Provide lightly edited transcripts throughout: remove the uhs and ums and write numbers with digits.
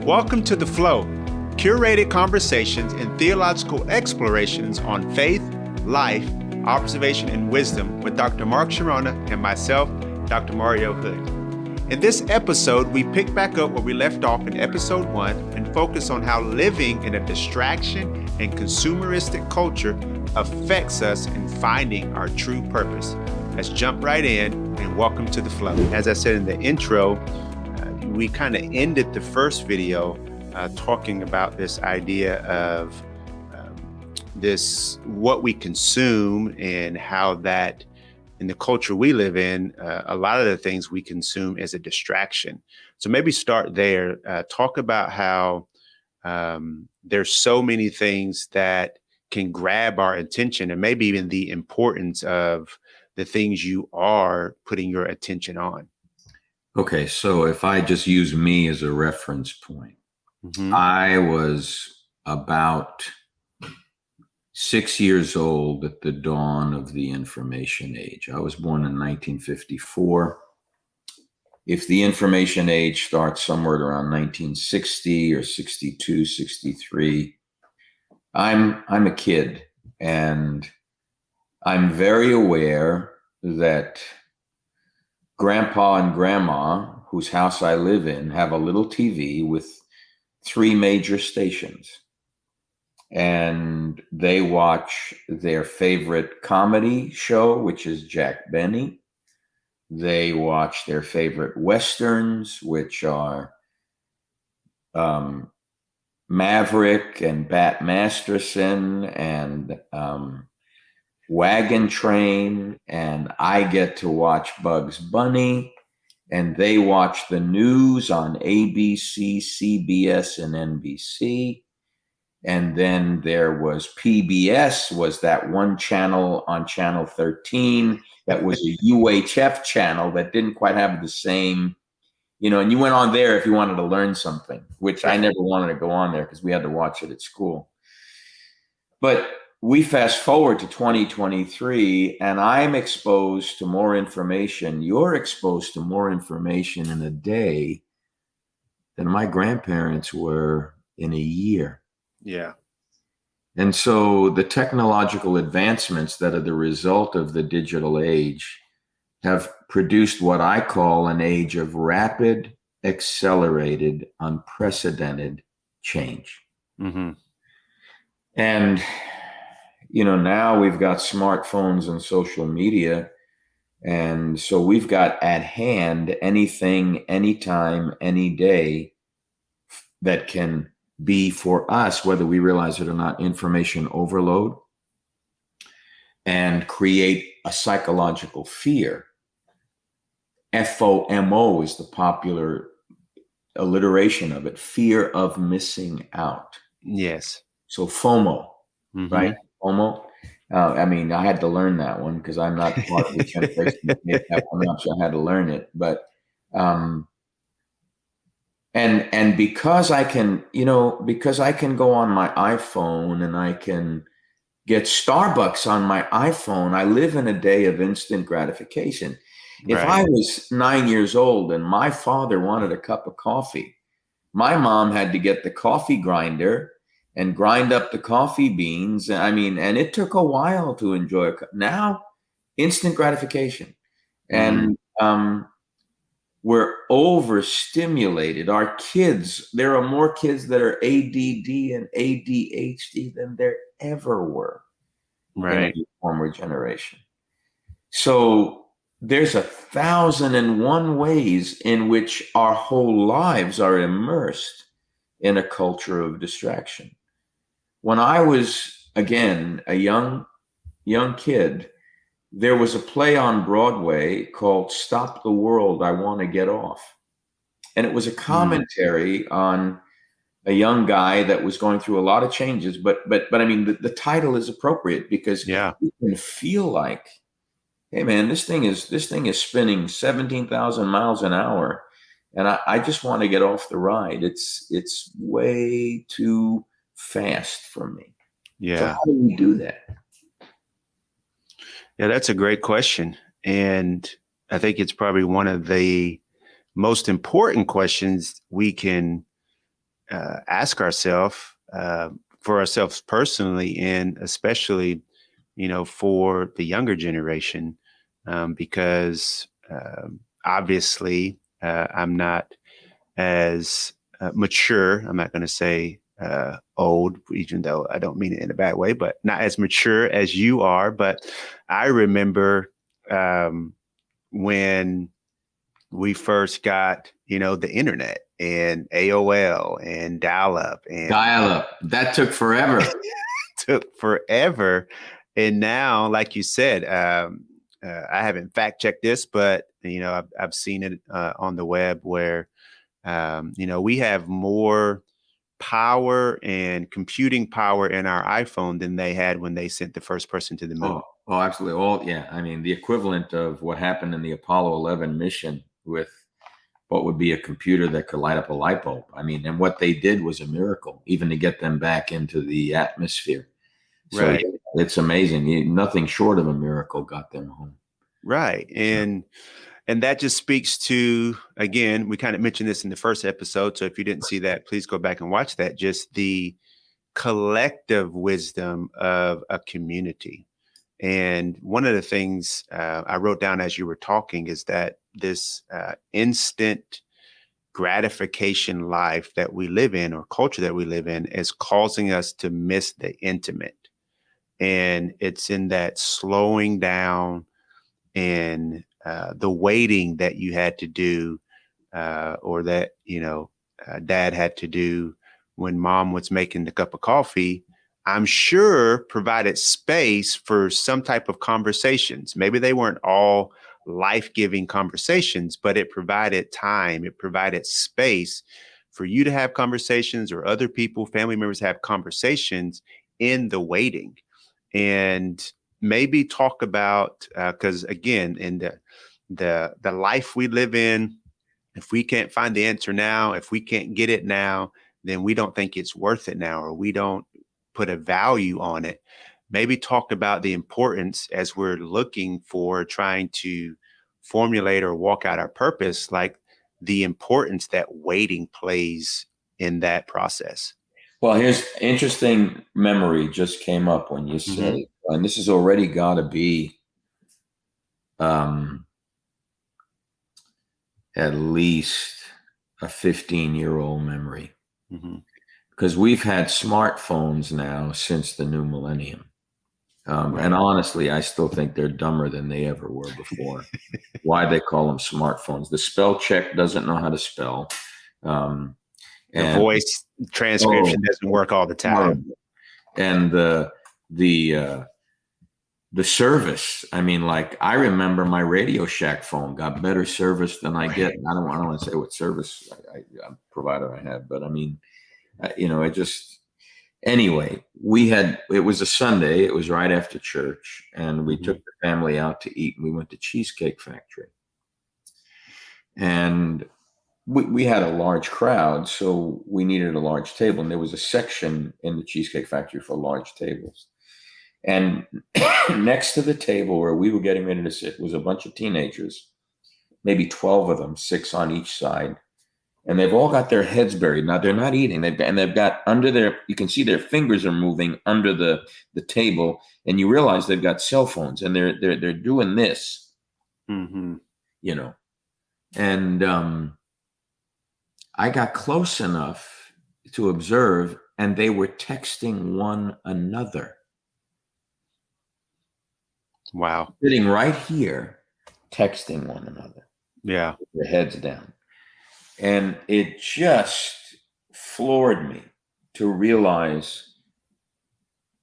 Welcome to The Flow, curated conversations and theological explorations on faith, life, observation, and wisdom with Dr. Mark Chironna and myself, Dr. Mario Hood. In this episode, we pick back up where we left off in episode 1 and focus on how living in a distraction and consumeristic culture affects us in finding our true purpose. Let's jump right in and welcome to The Flow. As I said in the intro, we kind of ended the first video talking about this idea of what we consume and how that in the culture we live in, a lot of the things we consume is a distraction. So maybe start there, talk about how there's so many things that can grab our attention and maybe even the importance of the things you are putting your attention on. Okay, so if I just use me as a reference point, I was about 6 years old at the dawn of the information age. I was born in 1954. If the information age starts somewhere around 1960 or 62, 63, I'm a kid, and I'm very aware that Grandpa and Grandma, whose house I live in, have a little TV with 3 major stations. And they watch their favorite comedy show, which is Jack Benny. They watch their favorite Westerns, which are Maverick and Bat Masterson and Wagon Train, and I get to watch Bugs Bunny, and they watch the news on ABC, CBS, and NBC. And then there was PBS, was that one channel on Channel 13 that was a UHF channel that didn't quite have the same, and you went on there if you wanted to learn something, which I never wanted to go on there because we had to watch it at school. But we fast forward to 2023, and I'm exposed to more information. You're exposed to more information in a day than my grandparents were in a year. Yeah. And so the technological advancements that are the result of the digital age have produced what I call an age of rapid, accelerated, unprecedented change. Mm-hmm. And now we've got smartphones and social media. And so we've got at hand anything, anytime, any day that can be for us, whether we realize it or not, information overload and create a psychological fear. FOMO is the popular alliteration of it, fear of missing out. Yes. So FOMO, right? FOMO. I had to learn that one because I'm not part of the generation that made that one up, so I had to learn it. But and because I can, because I can go on my iPhone and I can get Starbucks on my iPhone, I live in a day of instant gratification. If I was 9 years old and my father wanted a cup of coffee, my mom had to get the coffee grinder and grind up the coffee beans. And it took a while to enjoy a cup. Now, instant gratification. And we're overstimulated. Our kids, there are more kids that are ADD and ADHD than there ever were in the former generation. So there's 1,001 ways in which our whole lives are immersed in a culture of distraction. When I was, again, a young kid, there was a play on Broadway called Stop the World, I Want to Get Off. And it was a commentary on a young guy that was going through a lot of changes. But the title is appropriate because you can feel like, hey man, this thing is spinning 17,000 miles an hour. And I just want to get off the ride. It's way too fast for me. Yeah. So how do we do that? Yeah, that's a great question. And I think it's probably one of the most important questions we can ask ourselves for ourselves personally, and especially, for the younger generation, because obviously I'm not as mature. I'm not going to say old, even though I don't mean it in a bad way, but not as mature as you are. But I remember when we first got, the internet and AOL and dial up, and Dial-up. That took forever. took forever. And now, like you said, I haven't fact checked this, but I've seen it on the web where we have more power and computing power in our iPhone than they had when they sent the first person to the moon. Oh, absolutely. Yeah. I mean, the equivalent of what happened in the Apollo 11 mission with what would be a computer that could light up a light bulb. I mean, and what they did was a miracle, even to get them back into the atmosphere. So Right. yeah, it's amazing. Nothing short of a miracle got them home. Right. And that just speaks to, again, we kind of mentioned this in the first episode. So if you didn't see that, please go back and watch that. Just the collective wisdom of a community. And one of the things I wrote down as you were talking is that this instant gratification life that we live in, or culture that we live in, is causing us to miss the intimate. And it's in that slowing down and the waiting that you had to do, or that, dad had to do when mom was making the cup of coffee, I'm sure provided space for some type of conversations. Maybe they weren't all life-giving conversations, but it provided time, it provided space for you to have conversations, or other people, family members, have conversations in the waiting. And maybe talk about, because again, in the life we live in, if we can't find the answer now, if we can't get it now, then we don't think it's worth it now, or we don't put a value on it. Maybe talk about the importance, as we're looking for, trying to formulate or walk out our purpose, like the importance that waiting plays in that process. Well, here's interesting memory just came up when you say, and this has already got to be at least a 15-year-old memory, because we've had smartphones now since the new millennium. And honestly, I still think they're dumber than they ever were before. Why they call them smartphones? The spell check doesn't know how to spell. The voice transcription doesn't work all the time. And the service. I mean, like, I remember my Radio Shack phone got better service than I get. I don't want to say what service provider I have, but I mean, anyway, it was a Sunday. It was right after church, and we took the family out to eat, and we went to Cheesecake Factory. And we had a large crowd, so we needed a large table, and there was a section in the Cheesecake Factory for large tables. And next to the table where we were getting ready to sit was a bunch of teenagers, maybe 12 of them, 6 on each side. And they've all got their heads buried. Now they're not eating. They've got under their, you can see their fingers are moving under the table, and you realize they've got cell phones, and they're doing this, And I got close enough to observe, and they were texting one another. Wow. Sitting right here, texting one another. Yeah. With their heads down. And it just floored me to realize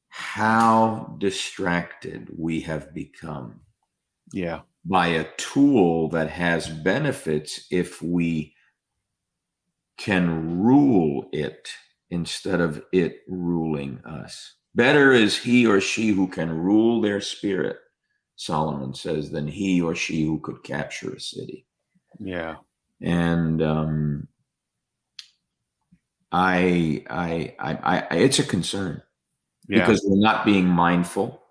how distracted we have become. Yeah. By a tool that has benefits if we can rule it instead of it ruling us. Better is he or she who can rule their spirit, Solomon says, than he or she who could capture a city. Yeah. And it's a concern because we're not being mindful.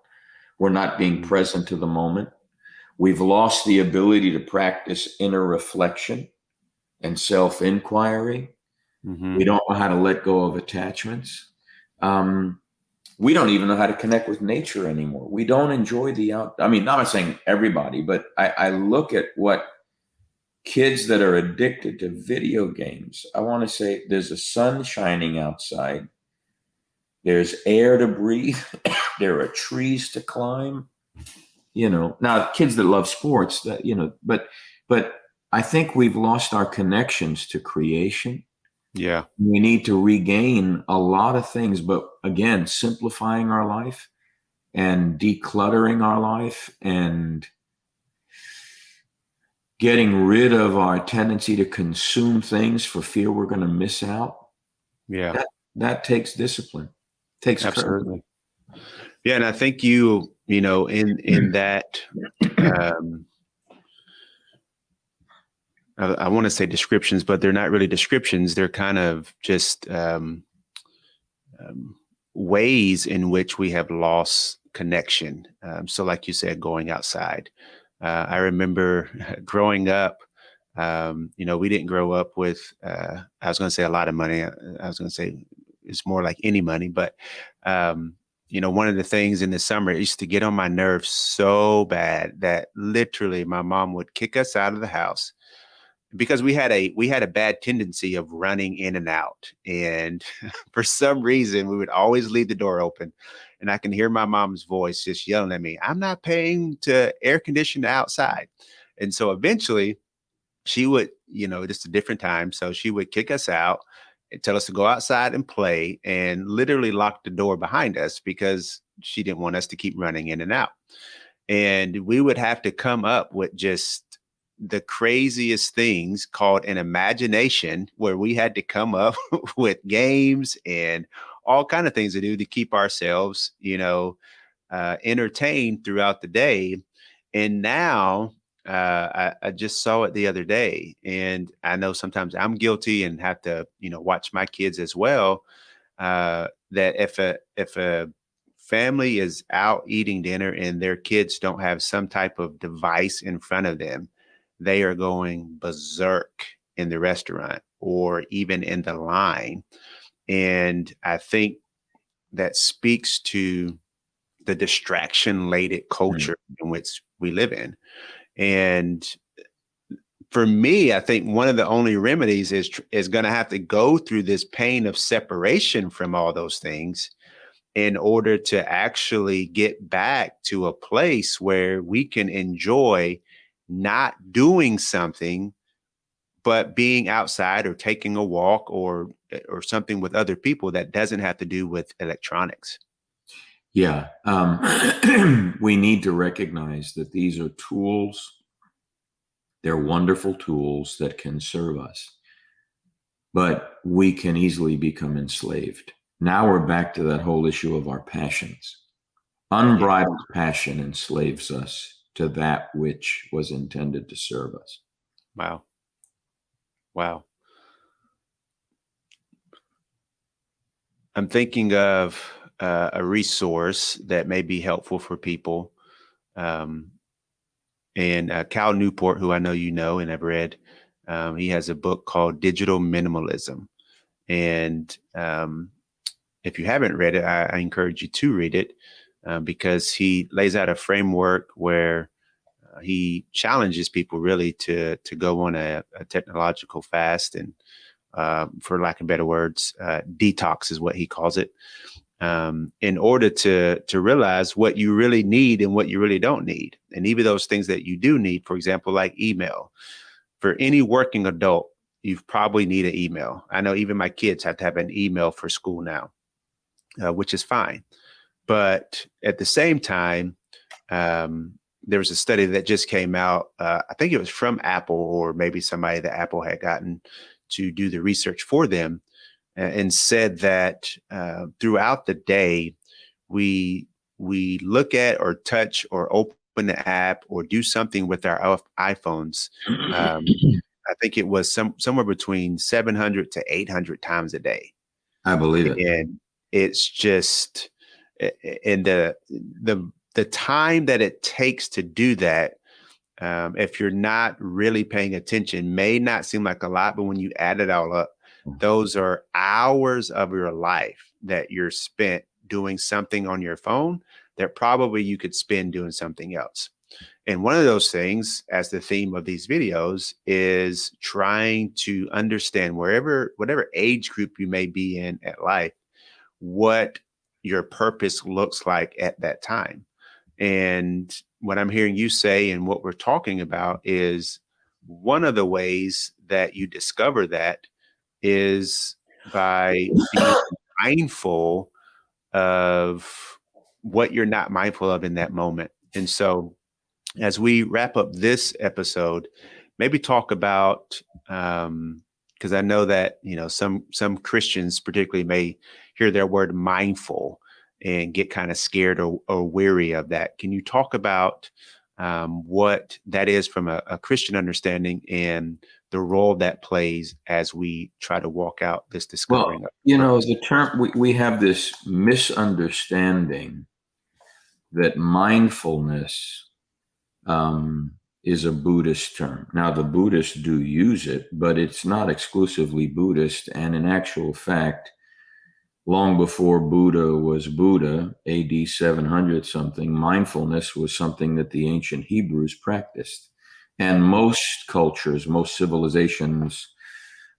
We're not being present to the moment. We've lost the ability to practice inner reflection and self-inquiry. Mm-hmm. We don't know how to let go of attachments. We don't even know how to connect with nature anymore. We don't enjoy the out. I mean, not saying everybody, but I look at what kids that are addicted to video games. I want to say there's a sun shining outside. There's air to breathe. There are trees to climb. Now kids that love sports, but I think we've lost our connections to creation. Yeah. We need to regain a lot of things, but again, simplifying our life and decluttering our life and getting rid of our tendency to consume things for fear we're going to miss out. Yeah. That takes discipline, takes courage. Absolutely. Yeah. And I think in that, I want to say descriptions, but they're not really descriptions. They're kind of just ways in which we have lost connection. So like you said, going outside. I remember growing up, we didn't grow up with, I was going to say a lot of money. I was going to say it's more like any money, but, one of the things in the summer, it used to get on my nerves so bad that literally my mom would kick us out of the house because we had a bad tendency of running in and out. And for some reason, we would always leave the door open. And I can hear my mom's voice just yelling at me, I'm not paying to air condition outside. And so eventually, she would, just a different time. So she would kick us out and tell us to go outside and play and literally lock the door behind us because she didn't want us to keep running in and out. And we would have to come up with just the craziest things called an imagination where we had to come up with games and all kind of things to do to keep ourselves, entertained throughout the day. And now I just saw it the other day, and I know sometimes I'm guilty and have to, watch my kids as well. That if a family is out eating dinner and their kids don't have some type of device in front of them, they are going berserk in the restaurant or even in the line. And I think that speaks to the distraction laden culture in which we live in. And for me, I think one of the only remedies is going to have to go through this pain of separation from all those things in order to actually get back to a place where we can enjoy not doing something, but being outside or taking a walk or something with other people that doesn't have to do with electronics. Yeah. We need to recognize that these are tools. They're wonderful tools that can serve us, but we can easily become enslaved. Now we're back to that whole issue of our passions. Unbridled passion enslaves us to that which was intended to serve us. Wow. Wow. I'm thinking of a resource that may be helpful for people. And Cal Newport, who I know you know and have read, he has a book called Digital Minimalism. And if you haven't read it, I encourage you to read it because he lays out a framework where he challenges people really to go on a technological fast and, for lack of better words, detox is what he calls it, in order to realize what you really need and what you really don't need. And even those things that you do need, for example, like email. For any working adult, you probably need an email. I know even my kids have to have an email for school now, which is fine. But at the same time, there was a study that just came out. I think it was from Apple or maybe somebody that Apple had gotten to do the research for them, and said that throughout the day, we look at or touch or open the app or do something with our iPhones. I think it was somewhere between 700 to 800 times a day. I believe it. And it's just, and the time that it takes to do that, if you're not really paying attention, may not seem like a lot, but when you add it all up, those are hours of your life that you're spent doing something on your phone that probably you could spend doing something else. And one of those things, as the theme of these videos, is trying to understand whatever age group you may be in at life, what your purpose looks like at that time. And what I'm hearing you say and what we're talking about is one of the ways that you discover that is by being mindful of what you're not mindful of in that moment. And so, as we wrap up this episode, maybe talk about because I know that some Christians particularly may hear their word mindful and get kind of scared or weary of that. Can you talk about what that is from a Christian understanding and the role that plays as we try to walk out this discovering? Well, the term, we have this misunderstanding that mindfulness is a Buddhist term. Now, the Buddhists do use it, but it's not exclusively Buddhist. And in actual fact, long before Buddha was Buddha, AD 700 something, mindfulness was something that the ancient Hebrews practiced. And most cultures, most civilizations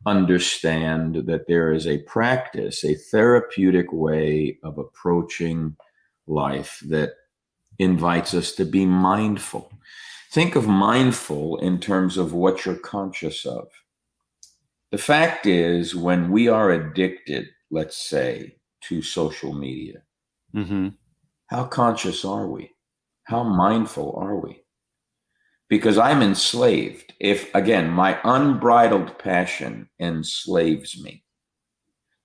understand that there is a practice, a therapeutic way of approaching life that invites us to be mindful. Think of mindful in terms of what you're conscious of. The fact is, when we are addicted, let's say, to social media, how conscious are we? How mindful are we? Because I'm enslaved. If, again, my unbridled passion enslaves me.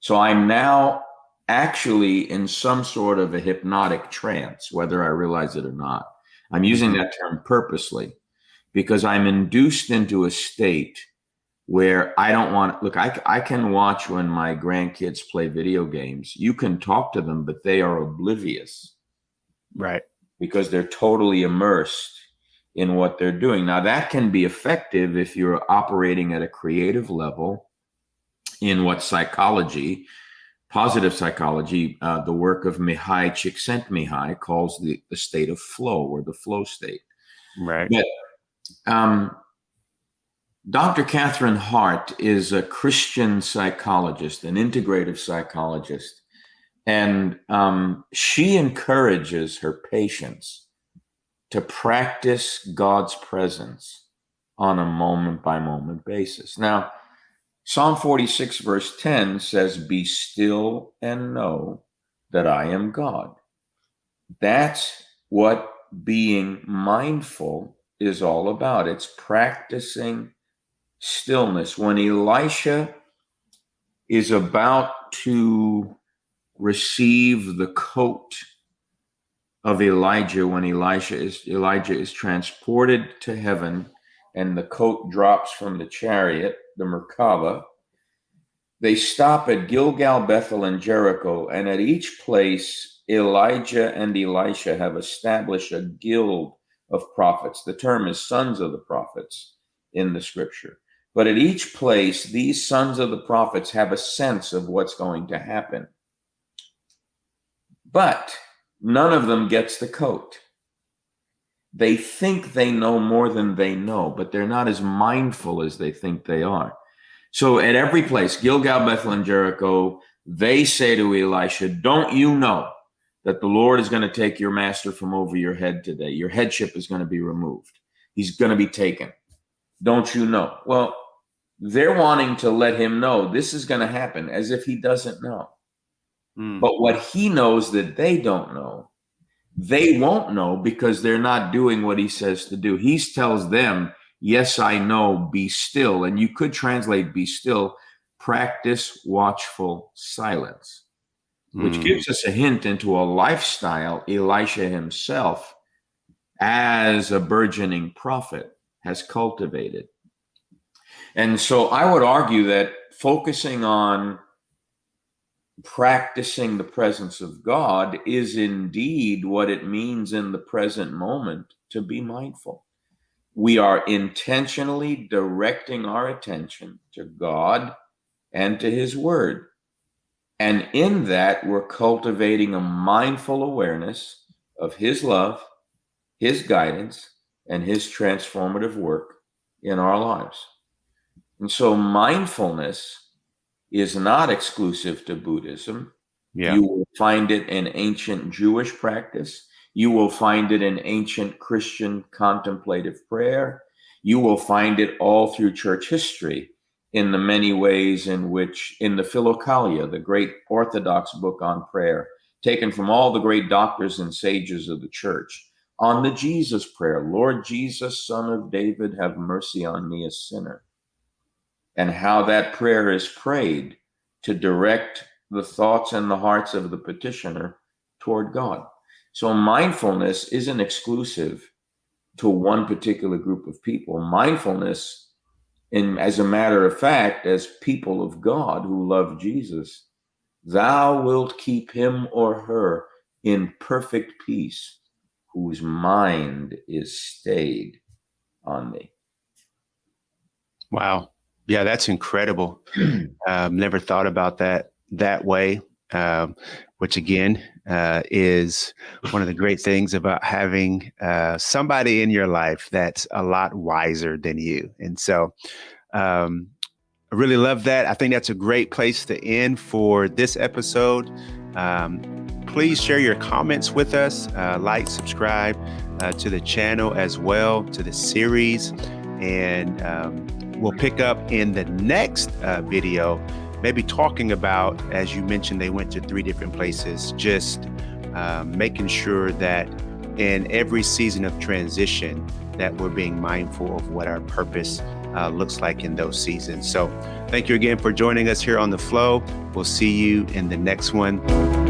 So I'm now actually in some sort of a hypnotic trance, whether I realize it or not. I'm using that term purposely because I'm induced into a state where I don't want, look, I can watch when my grandkids play video games. You can talk to them, but they are oblivious. Right. Because they're totally immersed in what they're doing. Now, that can be effective if you're operating at a creative level in what psychology, positive psychology, the work of Mihai Csikszentmihalyi calls the state of flow or the flow state. Right. But Dr. Catherine Hart is a Christian psychologist, an integrative psychologist, and she encourages her patients to practice God's presence on a moment-by-moment basis. Now, Psalm 46, verse 10 says, "Be still and know that I am God." That's what being mindful is all about. It's practicing stillness. When Elisha is about to receive the coat of Elijah, when Elijah is transported to heaven and the coat drops from the chariot, the Merkava, they stop at Gilgal, Bethel, and Jericho, and at each place Elijah and Elisha have established a guild of prophets. The term is sons of the prophets in the scripture. But at each place, these sons of the prophets have a sense of what's going to happen. But none of them gets the coat. They think they know more than they know, but they're not as mindful as they think they are. So at every place, Gilgal, Bethel, and Jericho, they say to Elisha, "Don't you know that the Lord is going to take your master from over your head today? Your headship is going to be removed. He's going to be taken. Don't you know?" Well, they're wanting to let him know this is going to happen as if he doesn't know. But what he knows that they don't know, they won't know because they're not doing what he says to do. He tells them, "Yes, I know, be still." And you could translate "be still," practice watchful silence, which gives us a hint into a lifestyle Elisha himself, as a burgeoning prophet, has cultivated. And so I would argue that focusing on practicing the presence of God is indeed what it means in the present moment to be mindful. We are intentionally directing our attention to God and to his word. And in that, we're cultivating a mindful awareness of his love, his guidance, and his transformative work in our lives. And so mindfulness is not exclusive to Buddhism. Yeah. You will find it in ancient Jewish practice. You will find it in ancient Christian contemplative prayer. You will find it all through church history in the many ways in which, in the Philokalia, the great Orthodox book on prayer, taken from all the great doctors and sages of the church, on the Jesus prayer, Lord Jesus, Son of David, have mercy on me, a sinner. And how that prayer is prayed to direct the thoughts and the hearts of the petitioner toward God. So mindfulness isn't exclusive to one particular group of people. Mindfulness, as a matter of fact, as people of God who love Jesus, thou wilt keep him or her in perfect peace, whose mind is stayed on thee. Wow. Yeah, that's incredible. Never thought about that way, which again is one of the great things about having somebody in your life that's a lot wiser than you. And so I really love that. I think that's a great place to end for this episode. Please share your comments with us, like, subscribe to the channel as well, to the series, and we'll pick up in the next video, maybe talking about, as you mentioned, they went to 3 different places, just making sure that in every season of transition that we're being mindful of what our purpose looks like in those seasons. So thank you again for joining us here on The Flow. We'll see you in the next one.